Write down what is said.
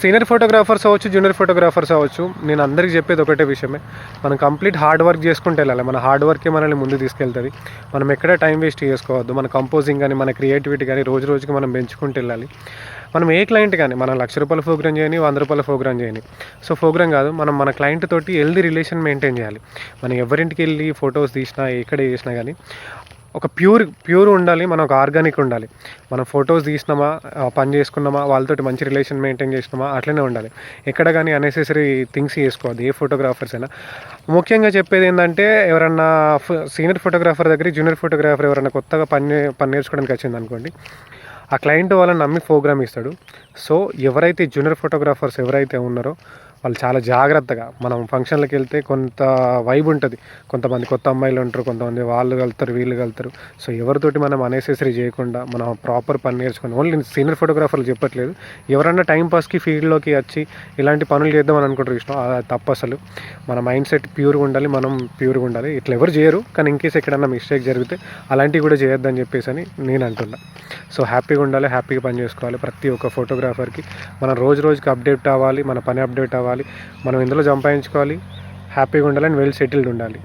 Senior photographers అవ్వచ్చు, junior photographers అవ్వచ్చు, నేను అందరికీ చెప్పేది ఒకటే విషయమే. మనం కంప్లీట్ హార్డ్ వర్క్ చేసుకుంటూ వెళ్ళాలి. మన హార్డ్ వర్కే మనల్ని ముందుకు తీసుకెళ్తుంది. మనం ఎక్కడ టైం వేస్ట్ చేసుకోవద్దు. మన కంపోజింగ్ కానీ, మన క్రియేటివిటీ కానీ రోజు రోజుకి మనం పెంచుకుంటూ వెళ్ళాలి. మనం ఏ క్లయింట్ కానీ, మనం ₹1,00,000 ప్రోగ్రామ్ చేయని, ₹100 ప్రోగ్రామ్ చేయని, సో ప్రోగ్రామ్ కాదు, మనం మన క్లయింట్ తోటి హెల్దీ రిలేషన్ మెయింటైన్ చేయాలి. మనం ఎవరింటికి వెళ్ళి ఫొటోస్ తీసినా, ఎక్కడ చేసినా కానీ ఒక ప్యూర్ ఉండాలి. మనం ఒక ఆర్గానిక్ ఉండాలి. మనం ఫొటోస్ తీసినామా, పని చేసుకున్నామా, వాళ్ళతోటి మంచి రిలేషన్ మెయింటైన్ చేసినామా, అట్లనే ఉండాలి. ఎక్కడ కానీ అన్నెసెసరీ థింగ్స్ చేసుకోవద్దు ఏ ఫోటోగ్రాఫర్స్ అయినా. ముఖ్యంగా చెప్పేది ఏంటంటే, ఎవరన్నా సీనియర్ ఫోటోగ్రాఫర్ దగ్గర జూనియర్ ఫోటోగ్రాఫర్ ఎవరైనా కొత్తగా పని నేర్చుకోవడానికి వచ్చింది అనుకోండి, ఆ క్లయింట్ వాళ్ళని నమ్మి ప్రోగ్రామ్ ఇస్తాడు. సో ఎవరైతే జూనియర్ ఫోటోగ్రాఫర్స్ ఎవరైతే ఉన్నారో వాళ్ళు చాలా జాగ్రత్తగా, మనం ఫంక్షన్లకు వెళ్తే కొంత వైబ్ ఉంటుంది. కొంతమంది కొత్త అమ్మాయిలు ఉంటారు, కొంతమంది వాళ్ళు కలుతారు, వీళ్ళు కలుతారు. సో ఎవరితోటి మనం అన్నెసెసరీ చేయకుండా మనం ప్రాపర్ పని నేర్చుకొని, ఓన్లీ సీనియర్ ఫోటోగ్రాఫర్లు చెప్పట్లేదు, ఎవరన్నా టైంపాస్కి ఫీల్డ్లోకి వచ్చి ఇలాంటి పనులు చేద్దామని అనుకుంటారు ఇష్టం, అది తప్పు. అసలు మన మైండ్ సెట్ ప్యూర్గా ఉండాలి, మనం ప్యూర్గా ఉండాలి. ఇట్లా ఎవరు చేయరు, కానీ ఇన్కేస్ ఎక్కడన్నా మిస్టేక్ జరిగితే అలాంటివి కూడా చేయొద్దని చెప్పేసి అని నేను అంటున్నా. సో హ్యాపీగా ఉండాలి, హ్యాపీగా పని చేసుకోవాలి. ప్రతి ఒక్క ఫోటోగ్రాఫర్కి మనం రోజు రోజుకి అప్డేట్ అవ్వాలి, మన పని అప్డేట్ అవ్వాలి, మనం ఇందులో సంపాదించుకోవాలి, హ్యాపీగా ఉండాలి అండ్ వెల్ సెటిల్డ్ ఉండాలి.